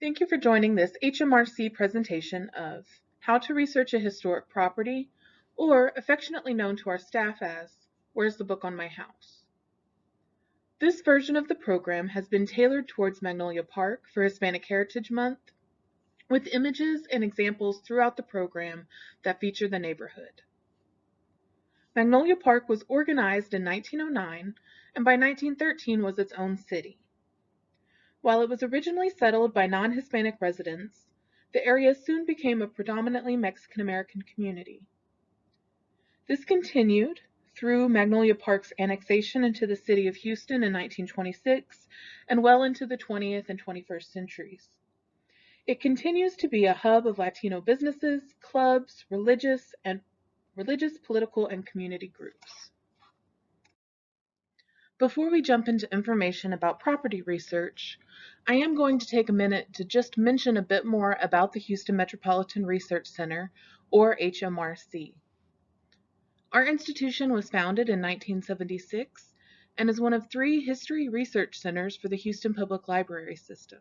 Thank you for joining this HMRC presentation of How to Research a Historic Property, or affectionately known to our staff as Where's the Book on My House? This version of the program has been tailored towards Magnolia Park for Hispanic Heritage Month, with images and examples throughout the program that feature the neighborhood. Magnolia Park was organized in 1909 and by 1913 was its own city. While it was originally settled by non-Hispanic residents, the area soon became a predominantly Mexican-American community. This continued through Magnolia Park's annexation into the city of Houston in 1926 and well into the 20th and 21st centuries. It continues to be a hub of Latino businesses, clubs, religious, political, and community groups. Before we jump into information about property research, I am going to take a minute to just mention a bit more about the Houston Metropolitan Research Center, or HMRC. Our institution was founded in 1976 and is one of 3 history research centers for the Houston Public Library System.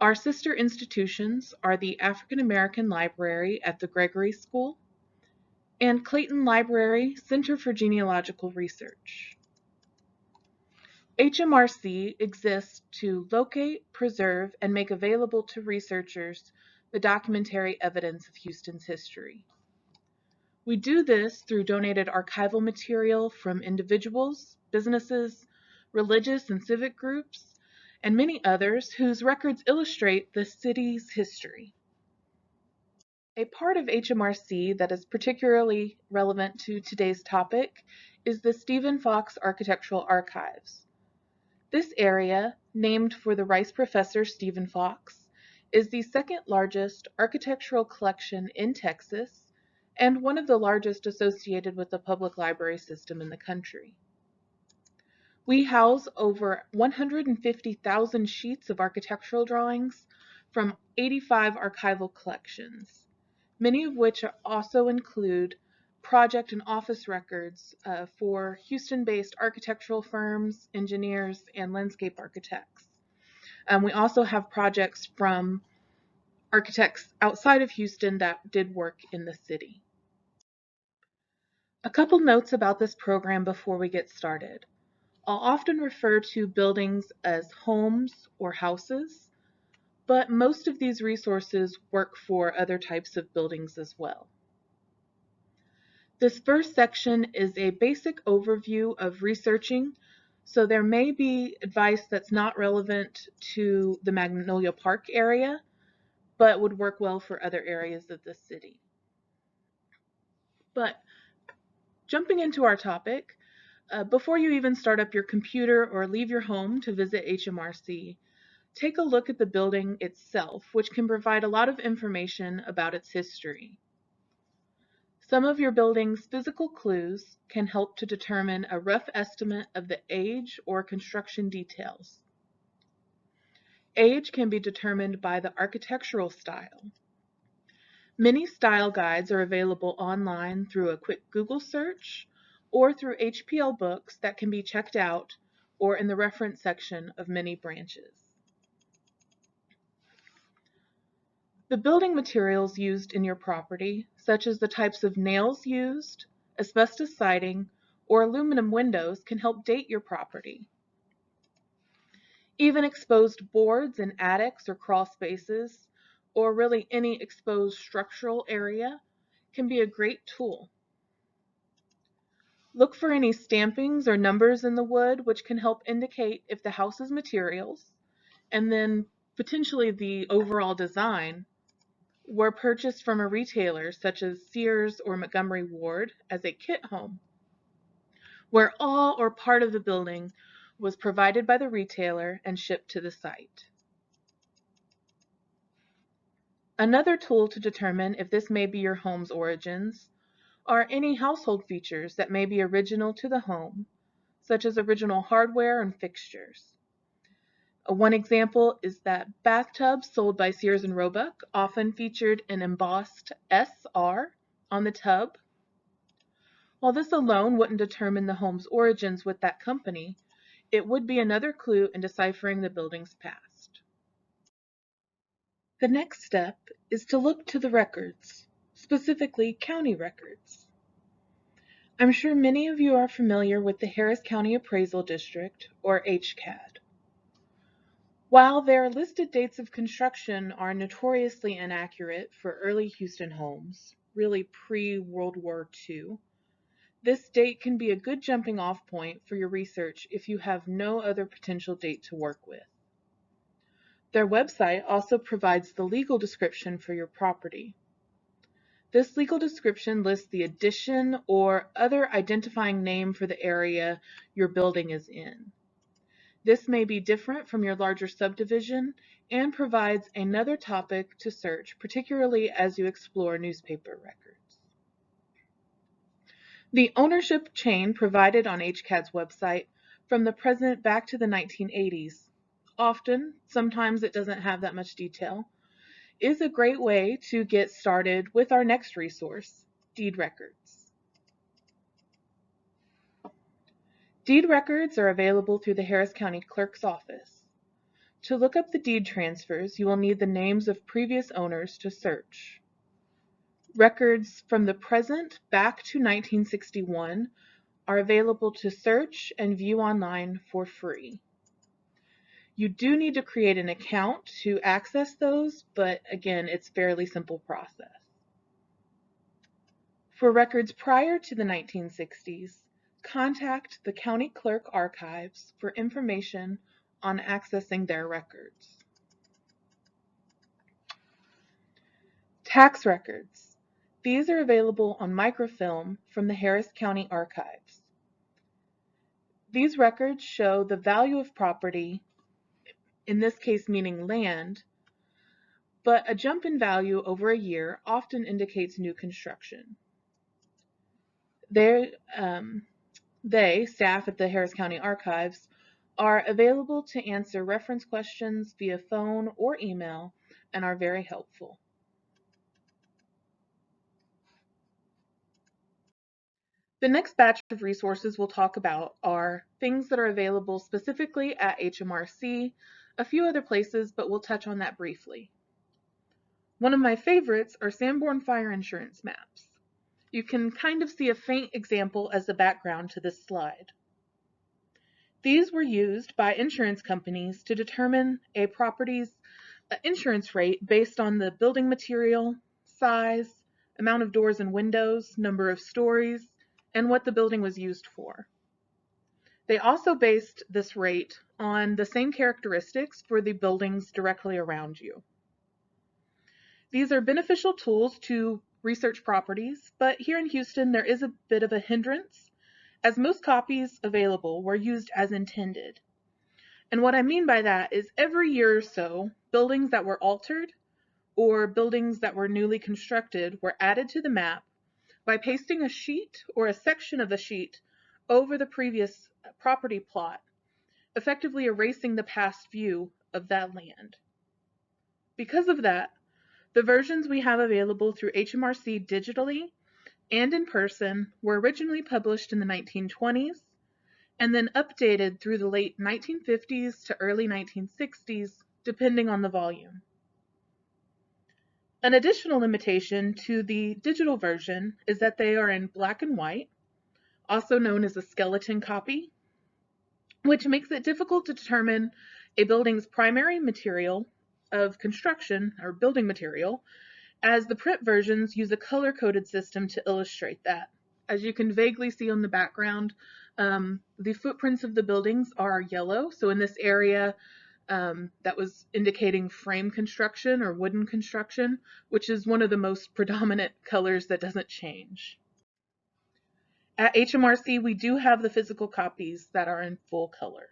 Our sister institutions are the African American Library at the Gregory School and Clayton Library Center for Genealogical Research. HMRC exists to locate, preserve, and make available to researchers the documentary evidence of Houston's history. We do this through donated archival material from individuals, businesses, religious and civic groups, and many others whose records illustrate the city's history. A part of HMRC that is particularly relevant to today's topic is the Stephen Fox Architectural Archives. This area, named for the Rice professor Stephen Fox, is the second largest architectural collection in Texas and one of the largest associated with the public library system in the country. We house over 150,000 sheets of architectural drawings from 85 archival collections, many of which also include project and office records for Houston-based architectural firms, engineers, and landscape architects. We also have projects from architects outside of Houston that did work in the city. A couple notes about this program before we get started. I'll often refer to buildings as homes or houses, but most of these resources work for other types of buildings as well. This first section is a basic overview of researching, so there may be advice that's not relevant to the Magnolia Park area, but would work well for other areas of the city. But jumping into our topic, before you even start up your computer or leave your home to visit HMRC, take a look at the building itself, which can provide a lot of information about its history. Some of your building's physical clues can help to determine a rough estimate of the age or construction details. Age can be determined by the architectural style. Many style guides are available online through a quick Google search or through HPL books that can be checked out or in the reference section of many branches. The building materials used in your property, such as the types of nails used, asbestos siding, or aluminum windows, can help date your property. Even exposed boards in attics or crawl spaces, or really any exposed structural area, can be a great tool. Look for any stampings or numbers in the wood, which can help indicate if the house's materials, and then potentially the overall design, were purchased from a retailer such as Sears or Montgomery Ward as a kit home, where all or part of the building was provided by the retailer and shipped to the site. Another tool to determine if this may be your home's origins are any household features that may be original to the home, such as original hardware and fixtures. One example is that bathtubs sold by Sears and Roebuck often featured an embossed SR on the tub. While this alone wouldn't determine the home's origins with that company, it would be another clue in deciphering the building's past. The next step is to look to the records, specifically county records. I'm sure many of you are familiar with the Harris County Appraisal District, or HCAD. While their listed dates of construction are notoriously inaccurate for early Houston homes, really pre-World War II, this date can be a good jumping off point for your research if you have no other potential date to work with. Their website also provides the legal description for your property. This legal description lists the addition or other identifying name for the area your building is in. This may be different from your larger subdivision and provides another topic to search, particularly as you explore newspaper records. The ownership chain provided on HCAD's website from the present back to the 1980s, sometimes it doesn't have that much detail, is a great way to get started with our next resource, deed records. Deed records are available through the Harris County Clerk's Office. To look up the deed transfers, you will need the names of previous owners to search. Records from the present back to 1961 are available to search and view online for free. You do need to create an account to access those, but again, it's a fairly simple process. For records prior to the 1960s, contact the County Clerk Archives for information on accessing their records. Tax records. These are available on microfilm from the Harris County Archives. These records show the value of property, in this case meaning land, but a jump in value over a year often indicates new construction. They, staff at the Harris County Archives, are available to answer reference questions via phone or email and are very helpful. The next batch of resources we'll talk about are things that are available specifically at HMRC, a few other places, but we'll touch on that briefly. One of my favorites are Sanborn fire insurance maps. You can kind of see a faint example as the background to this slide. These were used by insurance companies to determine a property's insurance rate based on the building material, size, amount of doors and windows, number of stories, and what the building was used for. They also based this rate on the same characteristics for the buildings directly around you. These are beneficial tools to research properties, but here in Houston there is a bit of a hindrance, as most copies available were used as intended. And what I mean by that is every year or so, buildings that were altered or buildings that were newly constructed were added to the map by pasting a sheet or a section of a sheet over the previous property plot, effectively erasing the past view of that land. Because of that, the versions we have available through HMRC digitally and in person were originally published in the 1920s and then updated through the late 1950s to early 1960s, depending on the volume. An additional limitation to the digital version is that they are in black and white, also known as a skeleton copy, which makes it difficult to determine a building's primary material of construction or building material, as the print versions use a color-coded system to illustrate that. As you can vaguely see on the background, the footprints of the buildings are yellow, so in this area that was indicating frame construction or wooden construction, which is one of the most predominant colors that doesn't change. At HMRC, we do have the physical copies that are in full color.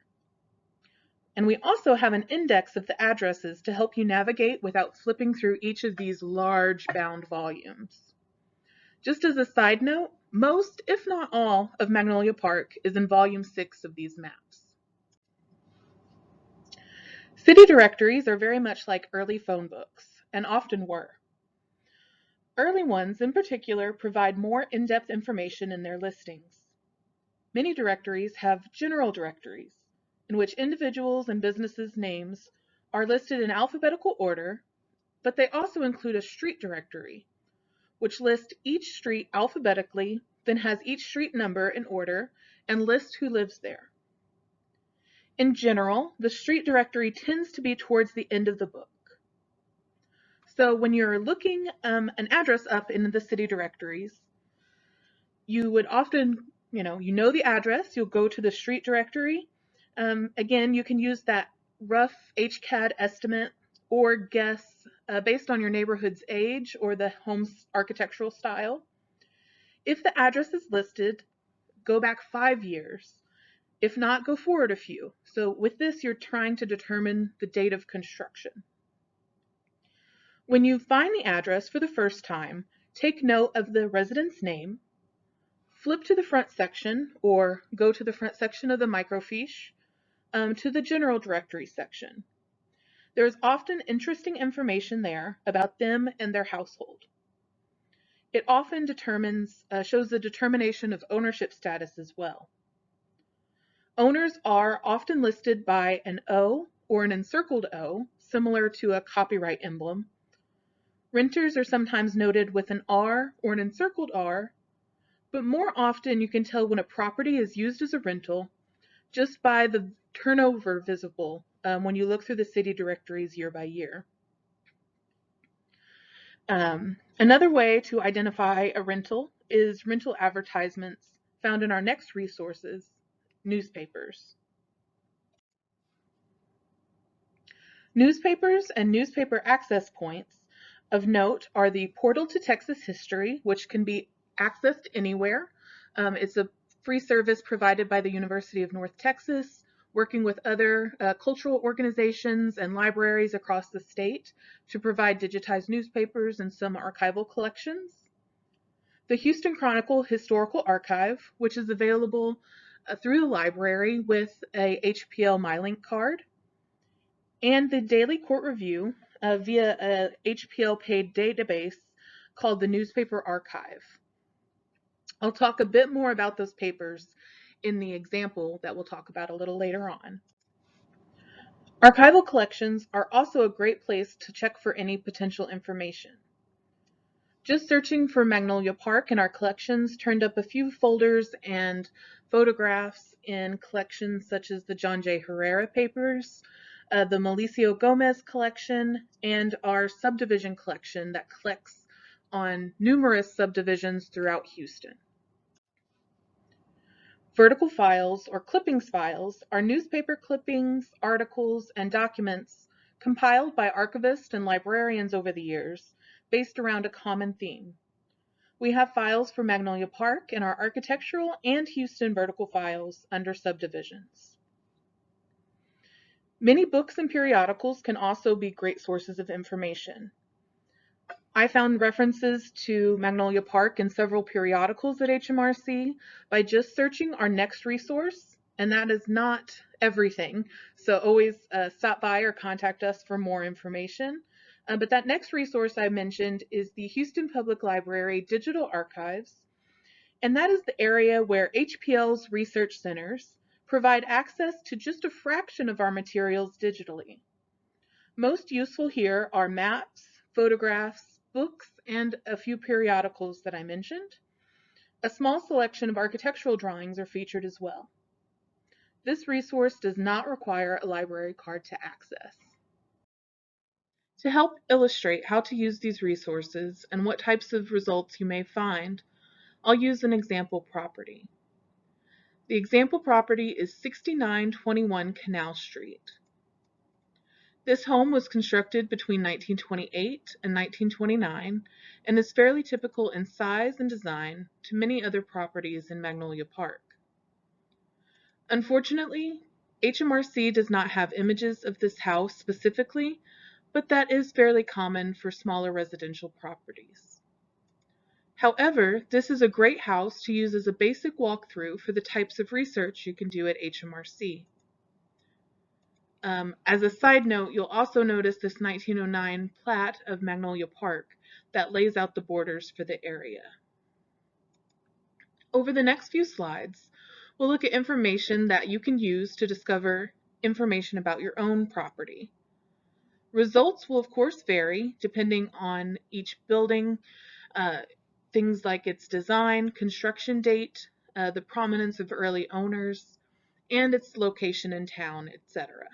And we also have an index of the addresses to help you navigate without flipping through each of these large bound volumes. Just as a side note, most, if not all, of Magnolia Park is in volume 6 of these maps. City directories are very much like early phone books, and often were. Early ones, in particular, provide more in-depth information in their listings. Many directories have general directories, in which individuals and businesses' names are listed in alphabetical order, but they also include a street directory, which lists each street alphabetically, then has each street number in order, and lists who lives there. In general, the street directory tends to be towards the end of the book. So when you're looking an address up in the city directories, you would often, you know the address, you'll go to the street directory. Again, you can use that rough HCAD estimate or guess based on your neighborhood's age or the home's architectural style. If the address is listed, go back 5 years. If not, go forward a few. So with this, you're trying to determine the date of construction. When you find the address for the first time, take note of the resident's name, flip to the front section or go to the front section of the microfiche to the general directory section. There is often interesting information there about them and their household. It often shows the determination of ownership status as well. Owners are often listed by an O or an encircled O, similar to a copyright emblem. Renters are sometimes noted with an R or an encircled R, but more often you can tell when a property is used as a rental just by the turnover visible when you look through the city directories year by year. Another way to identify a rental is rental advertisements found in our next resources, newspapers. Newspapers and newspaper access points of note are the Portal to Texas History, which can be accessed anywhere. It's a free service provided by the University of North Texas, working with other cultural organizations and libraries across the state to provide digitized newspapers and some archival collections. The Houston Chronicle Historical Archive, which is available through the library with a HPL MyLink card, and the Daily Court Review via a HPL paid database called the Newspaper Archive. I'll talk a bit more about those papers in the example that we'll talk about a little later on. Archival collections are also a great place to check for any potential information. Just searching for Magnolia Park in our collections turned up a few folders and photographs in collections such as the John J. Herrera papers, the Malicio Gomez collection, and our subdivision collection that collects on numerous subdivisions throughout Houston. Vertical files or clippings files are newspaper clippings, articles, and documents compiled by archivists and librarians over the years based around a common theme. We have files for Magnolia Park in our architectural and Houston vertical files under subdivisions. Many books and periodicals can also be great sources of information. I found references to Magnolia Park in several periodicals at HMRC by just searching our next resource, and that is not everything. So always stop by or contact us for more information. But that next resource I mentioned is the Houston Public Library Digital Archives, and that is the area where HPL's research centers provide access to just a fraction of our materials digitally. Most useful here are maps, photographs, books, and a few periodicals that I mentioned. A small selection of architectural drawings are featured as well. This resource does not require a library card to access. To help illustrate how to use these resources and what types of results you may find, I'll use an example property. The example property is 6921 Canal Street. This home was constructed between 1928 and 1929 and is fairly typical in size and design to many other properties in Magnolia Park. Unfortunately, HMRC does not have images of this house specifically, but that is fairly common for smaller residential properties. However, this is a great house to use as a basic walkthrough for the types of research you can do at HMRC. As a side note, you'll also notice this 1909 plat of Magnolia Park that lays out the borders for the area. Over the next few slides, we'll look at information that you can use to discover information about your own property. Results will of course vary depending on each building, uh, things like its design, construction date, the prominence of early owners, and its location in town, etc.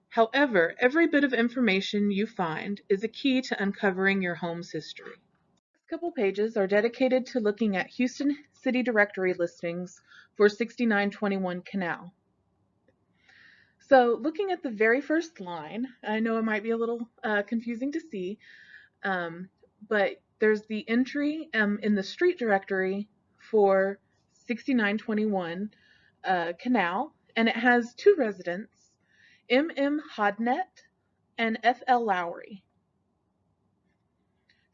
However, every bit of information you find is a key to uncovering your home's history. Next couple pages are dedicated to looking at Houston City Directory listings for 6921 Canal. So looking at the very first line, I know it might be a little confusing to see, but there's the entry in the street directory for 6921 Canal, and it has two residents, M.M. Hodnett and F.L. Lowry.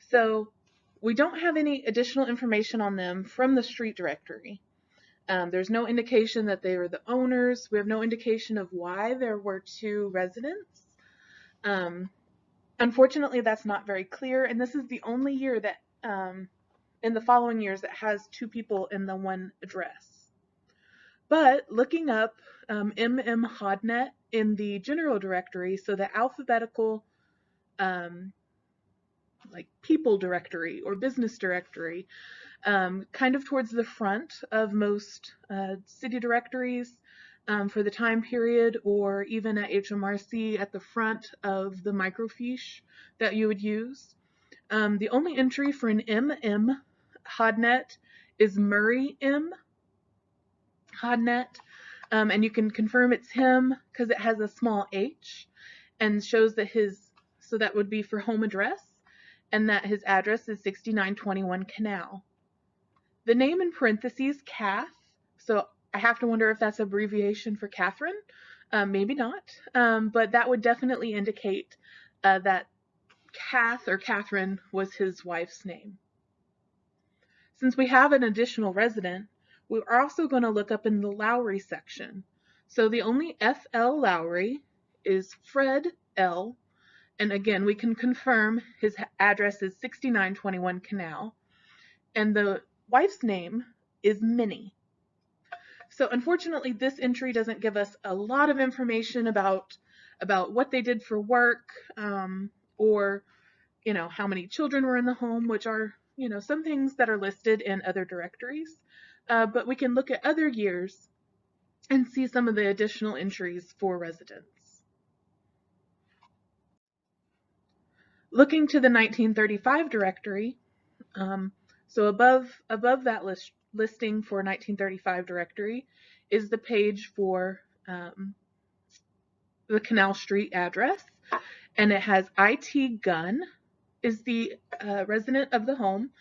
So we don't have any additional information on them from the street directory. There's no indication that they were the owners. We have no indication of why there were two residents. Unfortunately, that's not very clear, and this is the only year that in the following years that has two people in the one address. But looking up M.M. Hodnett in the general directory, so the alphabetical like people directory or business directory, kind of towards the front of most city directories for the time period, or even at HMRC at the front of the microfiche that you would use. The only entry for an M.M. Hodnett is Murray M. Hodnett, and you can confirm it's him because it has a small h and shows that so that would be for home address, and that his address is 6921 Canal. The name in parentheses, Kath, so I have to wonder if that's abbreviation for Catherine. Maybe not, but that would definitely indicate that Kath or Catherine was his wife's name. Since we have an additional resident, we're also going to look up in the Lowry section. So the only F.L. Lowry is Fred L. And again, we can confirm his address is 6921 Canal. And the wife's name is Minnie. So unfortunately, this entry doesn't give us a lot of information about what they did for work, or how many children were in the home, which are some things that are listed in other directories. But we can look at other years and see some of the additional entries for residents. Looking to the 1935 directory, so above that listing for 1935 directory is the page for the Canal Street address, and it has IT Gunn is the resident of the home.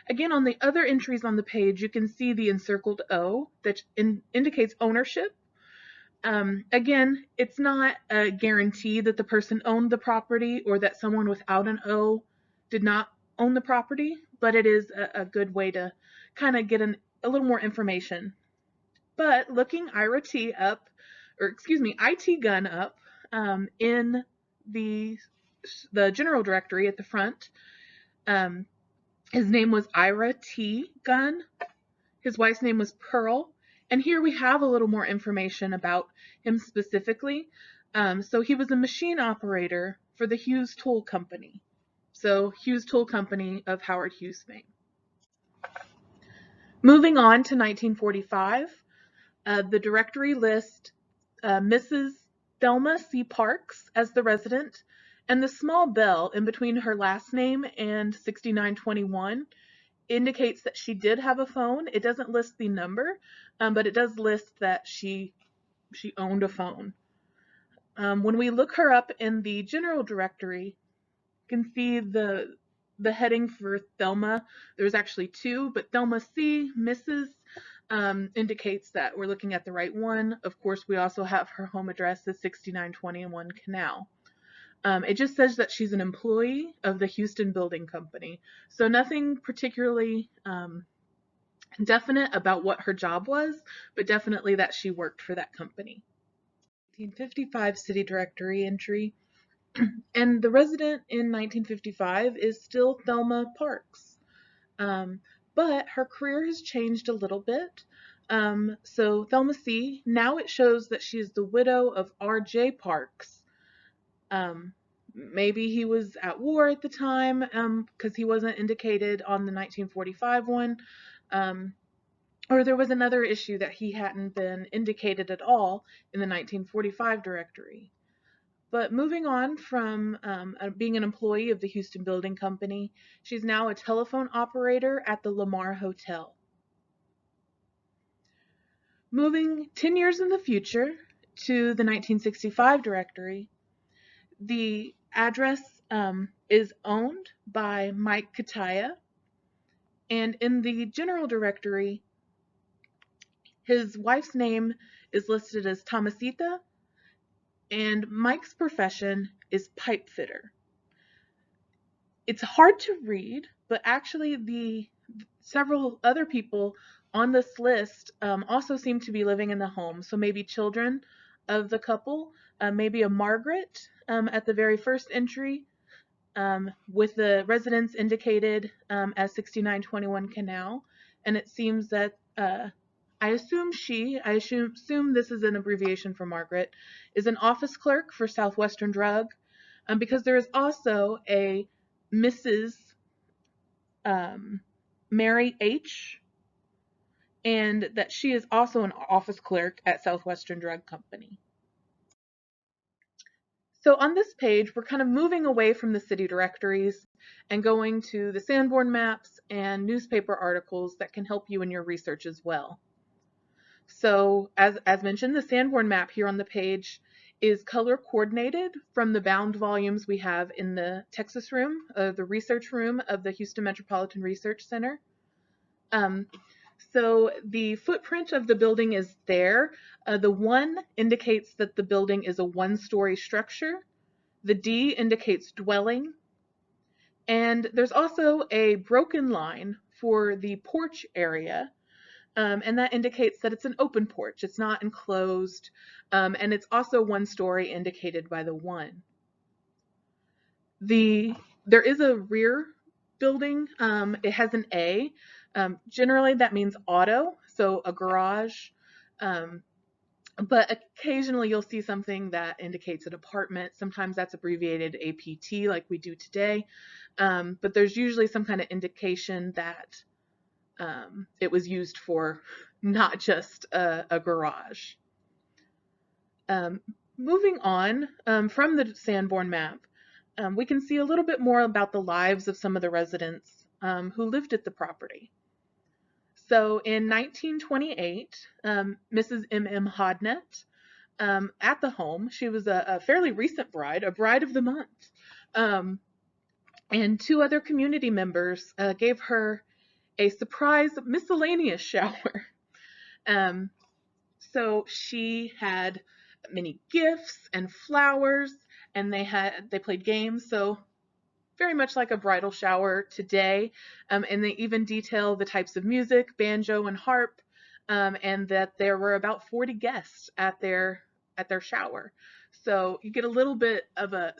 Again, on the other entries on the page, you can see the encircled O that indicates ownership. Again, it's not a guarantee that the person owned the property or that someone without an O did not own the property, but it is a good way to kind of get a little more information. But looking IT Gunn up in the general directory at the front, his name was Ira T. Gunn. His wife's name was Pearl. And here we have a little more information about him specifically. So he was a machine operator for the Hughes Tool Company. So Hughes Tool Company of Howard Hughes fame. Moving on to 1945, the directory lists Mrs. Thelma C. Parks as the resident, and the small bell in between her last name and 6921 indicates that she did have a phone. It doesn't list the number, but it does list that she owned a phone. When we look her up in the general directory, you can see the heading for Thelma. There's actually two, but Thelma C. Mrs. Indicates that we're looking at the right one. Of course, we also have her home address as 6921 Canal. It just says that she's an employee of the Houston Building Company. So nothing particularly definite about what her job was, but definitely that she worked for that company. 1955 city directory entry. And the resident in 1955 is still Thelma Parks. But her career has changed a little bit. So Thelma C., now it shows that she's the widow of R.J. Parks. Maybe he was at war at the time, because he wasn't indicated on the 1945 one. Um, or there was another issue that he hadn't been indicated at all in the 1945 directory. But moving on from being an employee of the Houston Building Company, she's now a telephone operator at the Lamar Hotel. Moving 10 years in the future to the 1965 directory, the address is owned by Mike Kataya, and in the general directory, his wife's name is listed as Thomasita, and Mike's profession is pipe fitter. It's hard to read, but actually the several other people on this list also seem to be living in the home. So maybe children of the couple, maybe a Margaret at the very first entry, with the residence indicated as 6921 Canal. And it seems that I assume this is an abbreviation for Margaret, is an office clerk for Southwestern Drug, because there is also a Mrs. Mary H., and that she is also an office clerk at Southwestern Drug Company. So on this page, we're kind of moving away from the city directories and going to the Sanborn Maps and newspaper articles that can help you in your research as well. So as mentioned, the Sanborn map here on the page is color coordinated from the bound volumes we have in the Texas room, the research room of the Houston Metropolitan Research Center. So the footprint of the building is there. The 1 indicates that the building is a 1-story structure. The D indicates dwelling. And there's also a broken line for the porch area. And that indicates that it's an open porch. It's not enclosed. And it's also 1 story indicated by the 1. There is a rear building. It has an A. Generally that means auto, so a garage. But occasionally you'll see something that indicates an apartment. Sometimes that's abbreviated APT like we do today. But there's usually some kind of indication that it was used for not just a garage. Moving on from the Sanborn map, we can see a little bit more about the lives of some of the residents who lived at the property. So in 1928, Mrs. M.M. Hodnett, at the home, she was a fairly recent bride, a bride of the month, and 2 other community members gave her a surprise miscellaneous shower. So she had many gifts and flowers, and they played games. So very much like a bridal shower today. And they even detail the types of music, banjo and harp, and that there were about 40 guests at their shower. So you get a little bit of a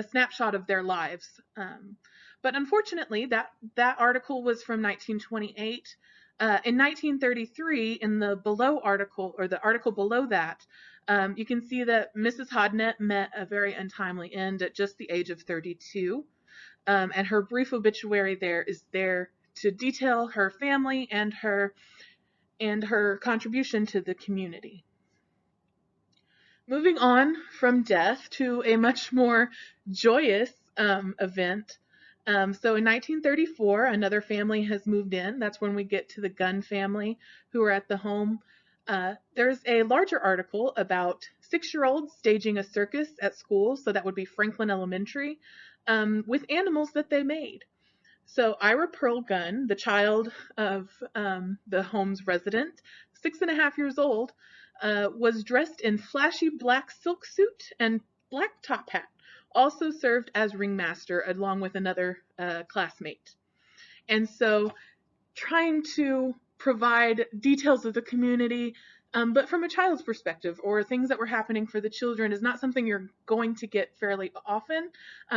snapshot of their lives. But unfortunately, that article was from 1928. In 1933, in the below article, or the article below that, you can see that Mrs. Hodnett met a very untimely end at just the age of 32. And her brief obituary there is there to detail her family and her contribution to the community. Moving on from death to a much more joyous event. So in 1934, another family has moved in. That's when we get to the Gunn family who are at the home. There's a larger article about 6-year-olds staging a circus at school, so that would be Franklin Elementary, with animals that they made. So Ira Pearl Gunn, the child of the home's resident, 6.5 years old, was dressed in flashy black silk suit and black top hat. Also served as ringmaster along with another classmate. And so trying to provide details of the community, but from a child's perspective, or things that were happening for the children, is not something you're going to get fairly often.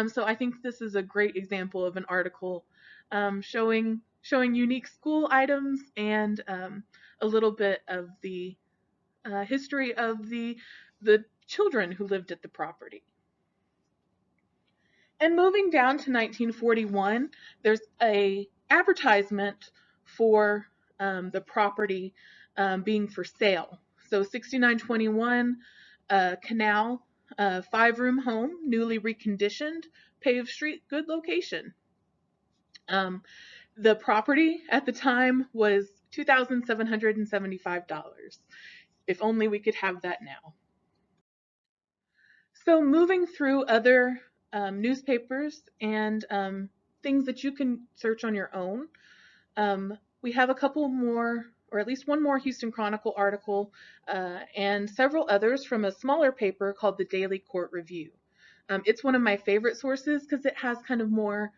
So I think this is a great example of an article showing unique school items and a little bit of the history of the children who lived at the property. And moving down to 1941, there's a advertisement for the property being for sale. So 6921 Canal, 5-room home, newly reconditioned, paved street, good location. The property at the time was $2,775. If only we could have that now. So moving through other newspapers and things that you can search on your own, we have a couple more, or at least one more Houston Chronicle article and several others from a smaller paper called the Daily Court Review. It's one of my favorite sources because it has kind of more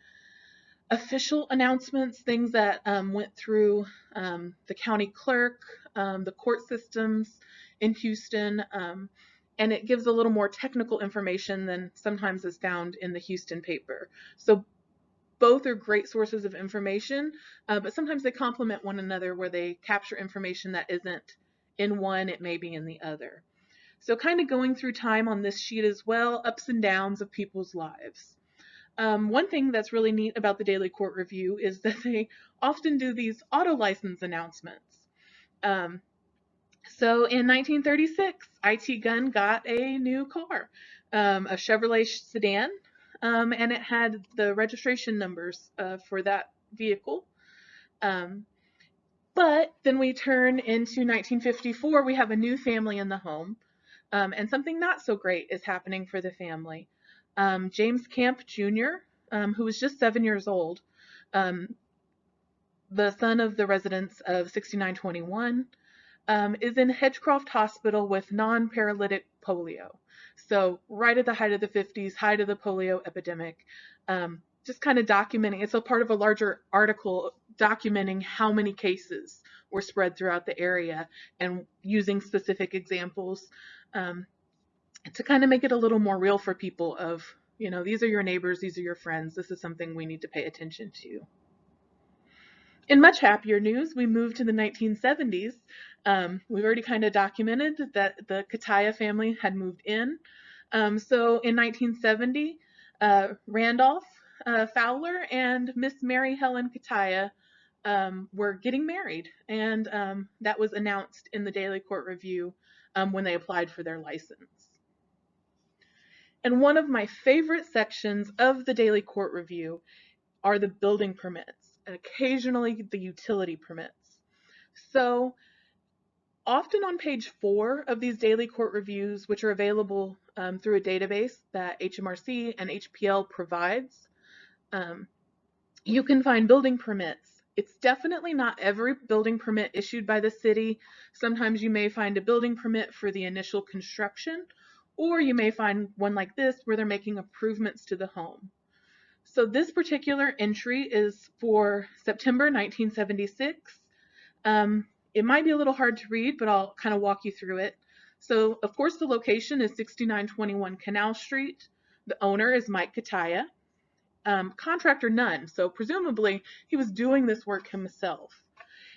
official announcements, things that went through the county clerk, the court systems in Houston, and it gives a little more technical information than sometimes is found in the Houston paper. So both are great sources of information, but sometimes they complement one another where they capture information that isn't in one, it may be in the other. So kind of going through time on this sheet as well, ups and downs of people's lives. One thing that's really neat about the Daily Court Review is that they often do these auto license announcements. So in 1936, IT Gun got a new car, a Chevrolet sedan, and it had the registration numbers for that vehicle. But then we turn into 1954, we have a new family in the home, and something not so great is happening for the family. James Camp Jr., who was just 7 years old, the son of the residents of 6921, is in Hedgecroft Hospital with non-paralytic polio. So right at the height of the 50s, height of the polio epidemic, just kind of documenting, it's a part of a larger article documenting how many cases were spread throughout the area and using specific examples to kind of make it a little more real for people of, you know, these are your neighbors, these are your friends, this is something we need to pay attention to. In much happier news, we moved to the 1970s. We've already kind of documented that the Kataya family had moved in. So in 1970, Randolph Fowler and Miss Mary Helen Kataya were getting married, and that was announced in the Daily Court Review when they applied for their license. And one of my favorite sections of the Daily Court Review are the building permits, and occasionally the utility permits. So often on page 4 of these daily court reviews, which are available through a database that HMRC and HPL provides, you can find building permits. It's definitely not every building permit issued by the city. Sometimes you may find a building permit for the initial construction, or you may find one like this where they're making improvements to the home. So this particular entry is for September 1976. It might be a little hard to read, but I'll kind of walk you through it. So, of course, the location is 6921 Canal Street. The owner is Mike Kataya. Contractor none, so presumably he was doing this work himself.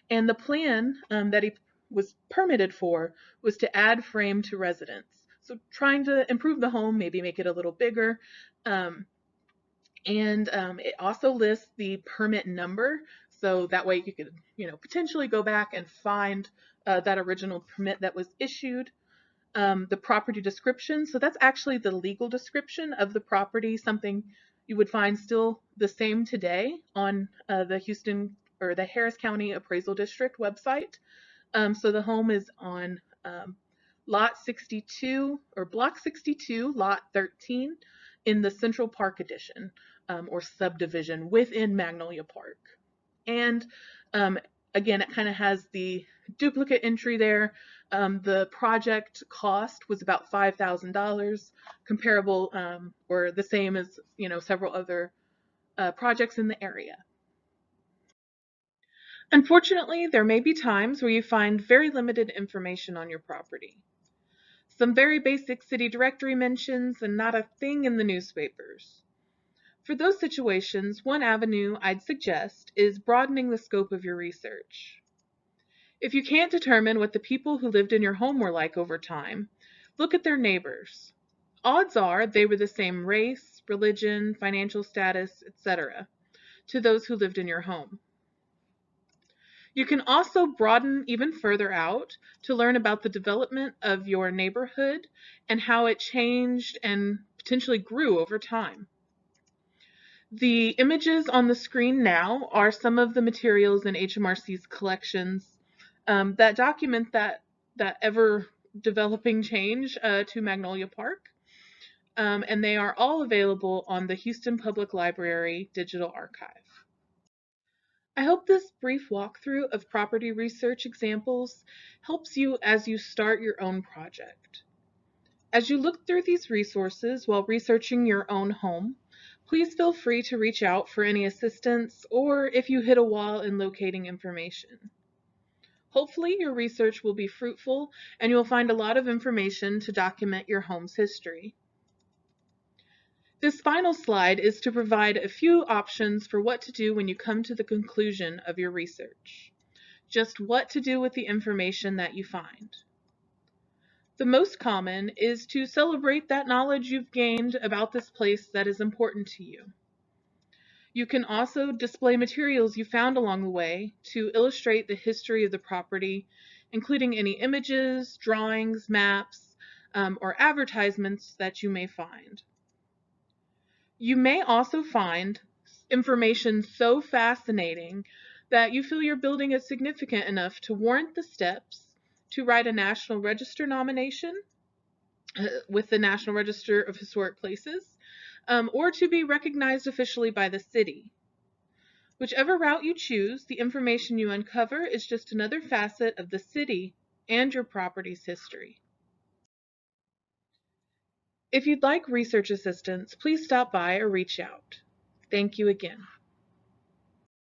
And the plan that he was permitted for was to add frame to residence. So trying to improve the home, maybe make it a little bigger. And it also lists the permit number, so that way you could, potentially go back and find that original permit that was issued. The property description, so that's actually the legal description of the property, something you would find still the same today on the Houston or the Harris County Appraisal District website. So the home is on lot 62 or block 62, lot 13 in the Central Park Edition or subdivision within Magnolia Park. And again, it kind of has the duplicate entry there. The project cost was about $5,000, comparable or the same as several other projects in the area. Unfortunately, there may be times where you find very limited information on your property. Some very basic city directory mentions and not a thing in the newspapers. For those situations, one avenue I'd suggest is broadening the scope of your research. If you can't determine what the people who lived in your home were like over time, look at their neighbors. Odds are they were the same race, religion, financial status, etc., to those who lived in your home. You can also broaden even further out to learn about the development of your neighborhood and how it changed and potentially grew over time. The images on the screen now are some of the materials in HMRC's collections that document that ever developing change to Magnolia Park. And they are all available on the Houston Public Library Digital Archive. I hope this brief walkthrough of property research examples helps you as you start your own project. As you look through these resources while researching your own home, please feel free to reach out for any assistance or if you hit a wall in locating information. Hopefully your research will be fruitful and you'll find a lot of information to document your home's history. This final slide is to provide a few options for what to do when you come to the conclusion of your research. Just what to do with the information that you find. The most common is to celebrate that knowledge you've gained about this place that is important to you. You can also display materials you found along the way to illustrate the history of the property, including any images, drawings, maps, or advertisements that you may find. You may also find information so fascinating that you feel your building is significant enough to warrant the steps to write a National Register nomination with the National Register of Historic Places, or to be recognized officially by the city. Whichever route you choose, the information you uncover is just another facet of the city and your property's history. If you'd like research assistance, please stop by or reach out. Thank you again.